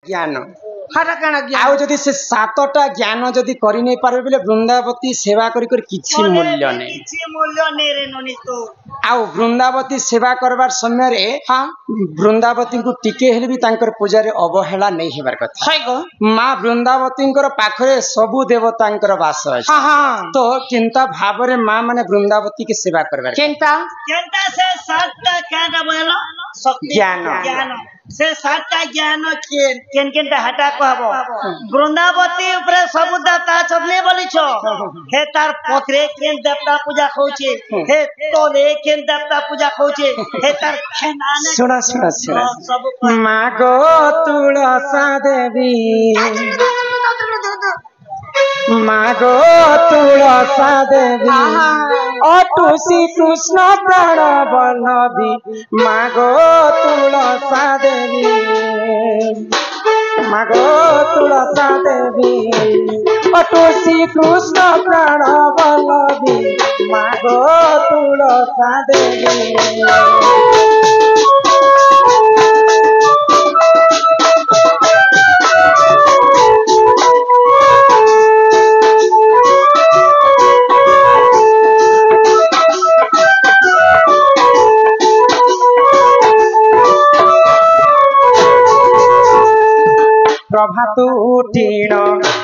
ज्ञान हाटा काना ज्ञान आउ जदि से सातटा ज्ञान जदि करि नै पारबे बेले वृंदावती सेवा करि करि किछि मूल्य नै किछि मूल्य नै रे ननी तो आउ वृंदावती सेवा करबार समय रे हां वृंदावती को टिके हेले भी तांकर पूजा रे अवहेला नै हेबार कथा हाय गो मां वृंदावतींकर पाखरे सबु देवतांकर वास अछि हां हां तो चिंता भाव रे मां माने वृंदावती के सेवा करबार केंता से सातटा काना बोलो शक्ति ज्ञान से सातटा ज्ञान केन हटा कहबो वृंदावती ऊपर सब देवता छने बोली छ हे तार पथरे केन देवता पूजा खोचे हे तोले केन देवता पूजा खोचे हे तार खेनाने सुना सुना सुना सब मागो तुलसा देवी मागो तुलसा देवी अटुसी कृष्ण प्राण बल्लभी मागो तुलसा देवी मागो तुलसा देवी अटुसी कृष्ण प्राण बल्लभी मागो तुलसा देवी प्रभात उठीण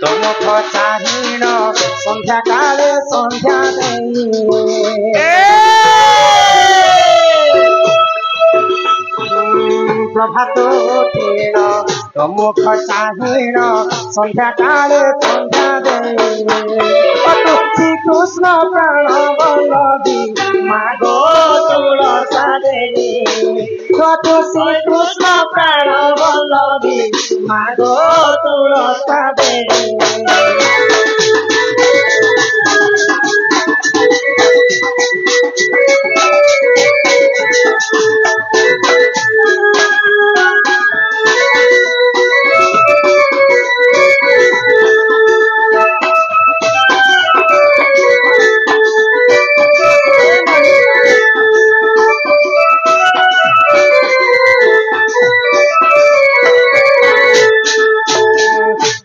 तुमख चाहीण संध्या काले संध्या प्रभात उठीण तुमख चाहीण संध्या काले संध्या अटुसी कृष्ण प्राण बल्लभी मागो तुलसा देवी अटुसी कृष्ण प्राण बल्लभी मागो तुलसा देवी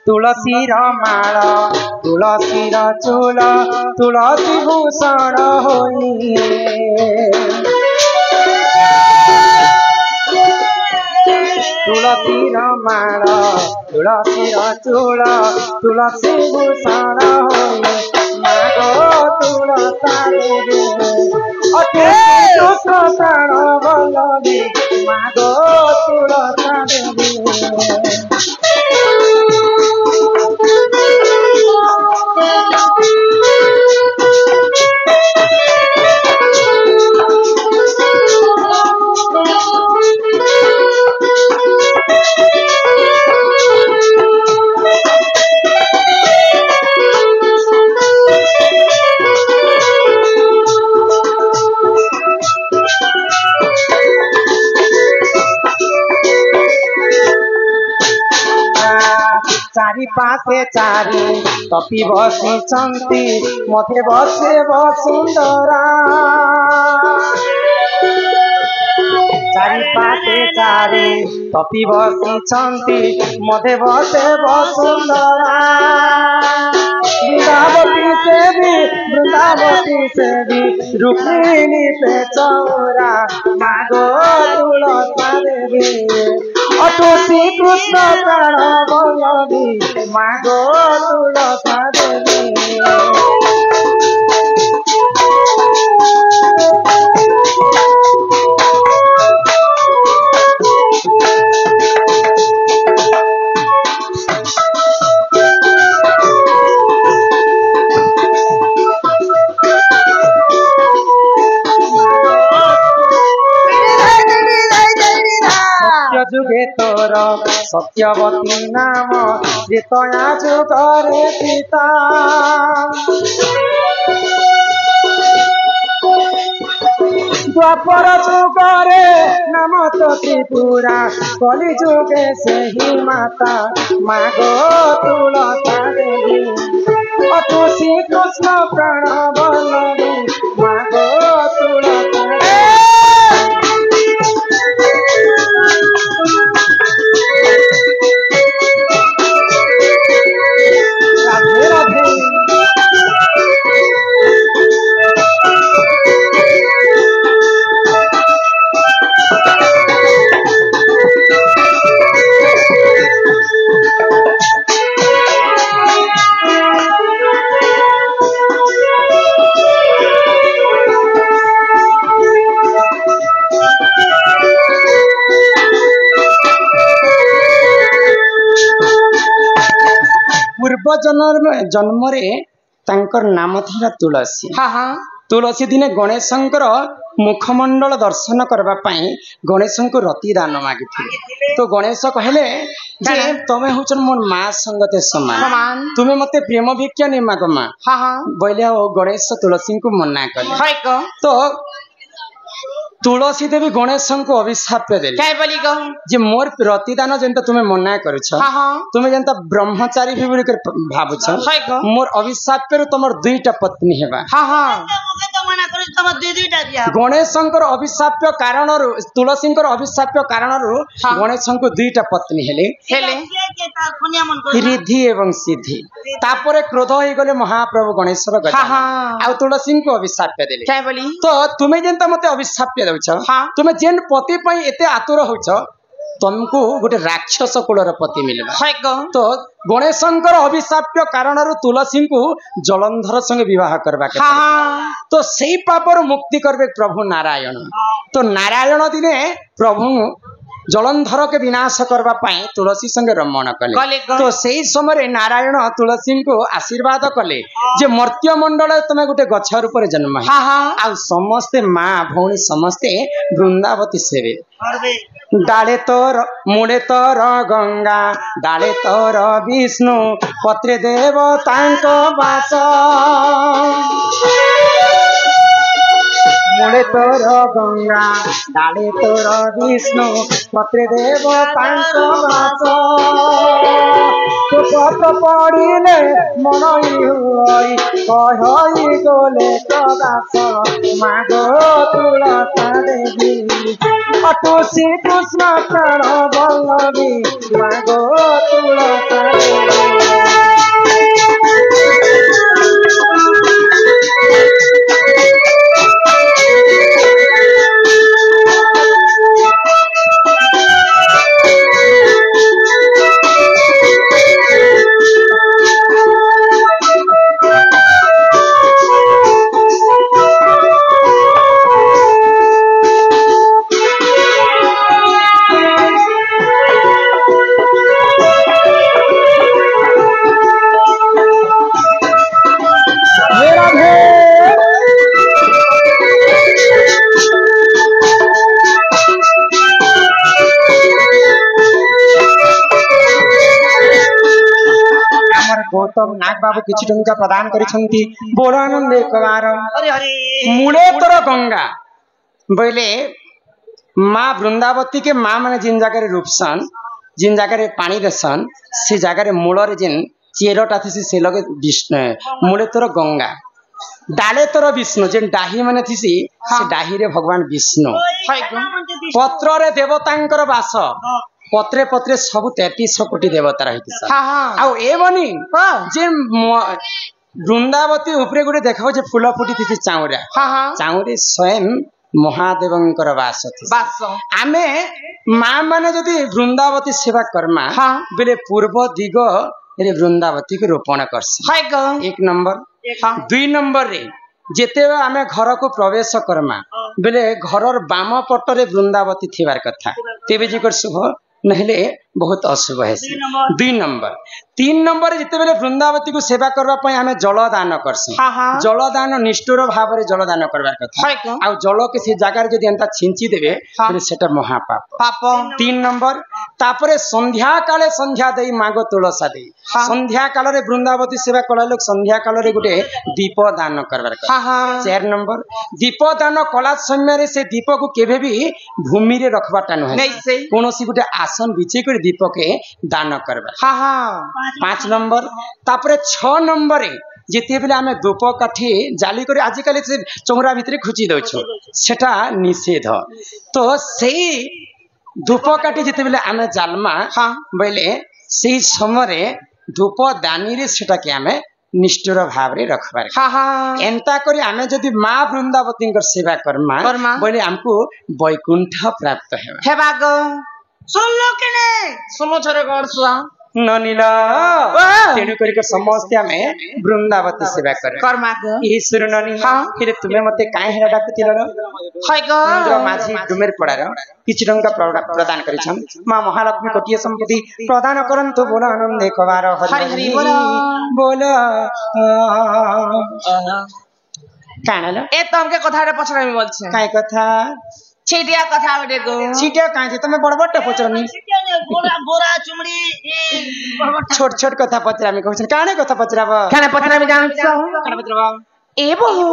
तुलसीर माल तुलसीर चूल तुलसी भूषण होई तुलसीर माल तुलसीर चूल तुलसी भूषण होई मागो तुलसा देवी कृष्ण प्राण बल्लभी मागो तुलसा देवी चारि पासे चारि तपी बसिछन्ति मथे बसे वसुंधरा चारि पासे चारि तपी बसिछन्ति मथे बसे वसुंधरा वृंदावती से भी रुक्मिणी पे चौरा मागो तुलसा देवी अटुसी कृष्ण प्राण बल्लभी मागो तुलसा देवी जुगे तोर सत्यवती नाम जेतया जुगरे पिता द्वापर जुगरे नाम तो त्रिपुरा कलि जुगे सही माता मागो तुलसा देवी अटुसी कृष्ण प्राण बल्लभी मागो तुलसा देवी पूर्व जन्म रे तांकर नाम थिला तुलसी। हाँ हाँ तुलसी दिने गणेशंकर मुखमंडल दर्शन करबा पाई गणेश को रति दान मागिथिले। तो गणेश कहले जे तमे होचन मोर मां संगते समान, तुमे मते प्रेम भिक्षा नै मागो मां। हाँ हाँ बोले गणेश तुलसी को मना कले। तो तुलसी देवी गणेश को अभिशाप देले क्या बोली गो जे मोर प्रतिदान जेंता तुम्हें मना करछ, हाँ हाँ तुम्हें जेंता ब्रह्मचारी भी बोली कर भाबुछ, मोर अभिशाप पे तुमर दुईटा पत्नी हेबा। हाँ हाँ गणेशंकर अभिशाप्य कारण तुलसींकर अभिशाप्य कारण गणेश को दुईटा पत्नी हेले रिद्धि एवं सिद्धि। तापरे क्रोध हो गले महाप्रभु गणेशर आ तुलसी को अभिशाप्य देले। क्या बोली तो तुम्हें जेंता मते अभिशाप्य दउछ, तुमे जेन पति पई एते आतुर होछ तुमको गोटे राक्षस कुलर पति मिलबा। तो गणेशंकर अभिशाप्य कारण तुलसी को जलंधर संगे विवाह करबा के तो सेई पापर मुक्ति करबे प्रभु नारायण। तो नारायण दिने प्रभु जलंधर के विनाश करबा पाई तुलसी संगे रमण कले। तो सेई समय नारायण तुलसी को आशीर्वाद कले जे मर्त्य मंडल तमे गोटे गछर ऊपर जन्म है आ समस्ते मां भौणी समस्ते वृंदावती सेवे। डाले तोर मुड़े तोर गंगा, डाले तोर विष्णु, पत्रे देवतांको वास। मुड़े तोर गंगा, डाले तोर विष्णु, पत्रे देवतांको वास। तो पत पड़िले मनई होई कहई गले प्रदास, मागो तुलसा देवी अतुसी कृष्ण प्राण वल्लभी, मागो तुलसा देवी। गौतम नाग बाबू किछि टंका प्रदान करिसंती बोलानंद एक बार। मुड़े तोर गंगा बोले माँ वृंदावती के माँ माने जिन जगह रूपसन, जिन जगह पानी देसन, से जगह मूल जिन चेरटा थी से लगे विष्णु। मुड़े तोर गंगा, डाले तोर विष्णु, जिन डाही माने थी से डाही रे भगवान विष्णु। पत्र रे देवतांकर वास, पत्रे पत्रे सब 33 कोटी देवता रही। जे वृंदावती उपरे गोटे देखा जे फूल फुटी थी चाउरा, चाउरे स्वयं महादेवंकर वास थी। आमे माँ माने जदि वृंदावती सेवा करमा बेले पूर्व दिग रे वृंदावती के रोपण करसी। एक नंबर। 2 नंबर रे जेते आमे घर को प्रवेश करमा बेले घरर बाम पटरे वृंदावती थिबार कथा, तेबे जिकर शुभ नहले बहुत अशुभ है। 2 नंबर। 3 नंबर जिते बेले वृंदावती को सेवा करबा पई हमें जलदान करसी। जलदान निष्ठुर भाव रे जलदान करबार कथा। आ जल के से जागा रे जदि एंता छिंची देबे बेले सेटा महापाप। 3 नंबर। तापरे संध्या काले संध्या देई मागो तुलसा देई। संध्या काल रे वृंदावती सेवा कला लोक संध्या काल रे गुटे दीप दान करबार कथा। 4 नंबर। दीप दान कला समय रे से दीप को केबे भी भूमि रे रखबाटा नहे, कोनोसी गुटे आसन बिछे कर दीप के दान करबा। 5 नंबर। तापरे 6 नंबर जिते बेले आमे धूप काठी जाली कर आजिकल से चौरा भितर खुची दउछु सेटा निषेध। तो सेई धूप काठी जिते बेले आमे जालमा बेले सेई समय धूप दानी रे सेटा के आमे निष्ठुर भाव रे रखबार। एंता करी आमे जदि माँ वृंदावती सेवा करमा बोले हमको वैकुंठ प्राप्त हेबा। सुन लो कि नहीं? सुनो छरे गौर सुआ ननीला तेणु करिक समस्त आमे वृंदावती सेवा कर ईश्वर ननीला फिर तुम्हें मते काहे हेरा डाकुतिल इंद्र माझी डुमेर पड़ार किछ टंका प्रदान करिछन मां महालक्ष्मी कोटिय संपत्ति प्रदान करंतु बोल आनंद एकबार हरि हरि बोल कानालो ए तमके कथारे पछरामी बोलछे काय कथा छिटिया कथा बेटे को छिटिया काहे तमे बड़ बड़ पछरामी गोरा गोरा चुमड़ी छोट छोट कथा पछरामी कहछन काने कथा पछराब खाना पछरामी जानछ काने पछराब ए बहु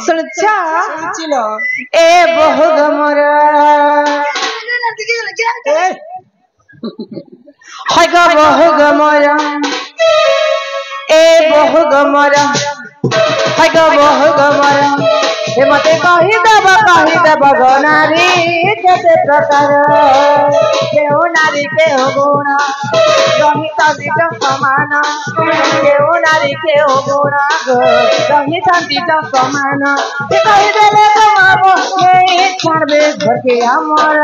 सुनछा सुनछिलो ए बहु गमरा हाय ग बहु गमरा ए बहु गमरा हाय ग बहु गमरा हे मते कहि देब गनारी केते प्रकार केउ नारी केउ गुण रही शांति समान केउ नारी केउ गुण रही शांति समान हे कहि देले कमाबो ए छाड़बे घर के हमर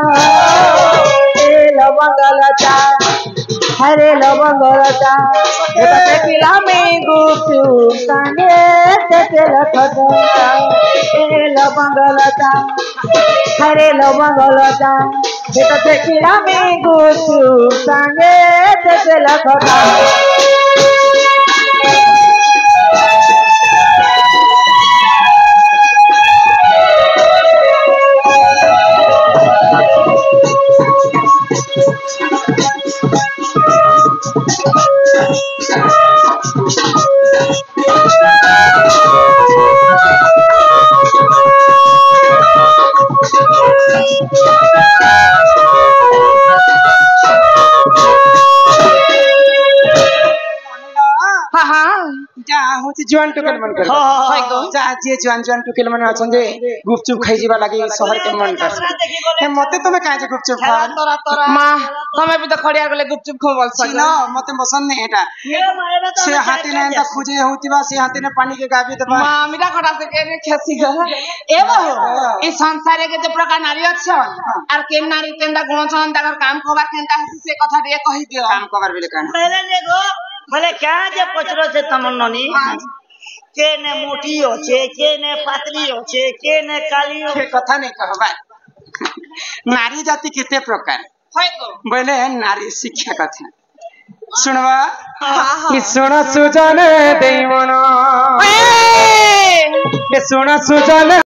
ए लवंगलता हरे लवंगलता हे पिला में गुप्तु संगे ते लखता ए लवंगलता हरे लवंगलता हे पिला में गुप्तु संगे ते लखता जुआन टुकेल मन कर जा जे जुआन जुआन टुकेल मन अछन जे गुपचुप खाइ जीवा लागि शहर के मन कर हे मते तमे काहे जे गुपचुप खा तोरा मां तमे भी त खड़िया गले गुपचुप खो बोल छ न मते पसंद नै एटा से हाथी नै त खुजे होतिबा से हाथी ने पानी के गाबी त मां मिला खटा से के खेसी ग ए बहु ई संसार के जे प्रकार नारी अछन आर के नारी केंदा गुण छन ताकर काम कोबा केंदा हसी से कथा रे कहि दियो काम कोबार बिले कान पहले देखो भले क्या जे पचरो से तमन्ननी के ने मोटी होछे के ने पातली होछे के ने काली के कथा नै कहबा नारी जाति केते प्रकार होय को बोले नारी शिक्षा कथा सुनवा कि सुन सुजन देई मन ए सुन सुजन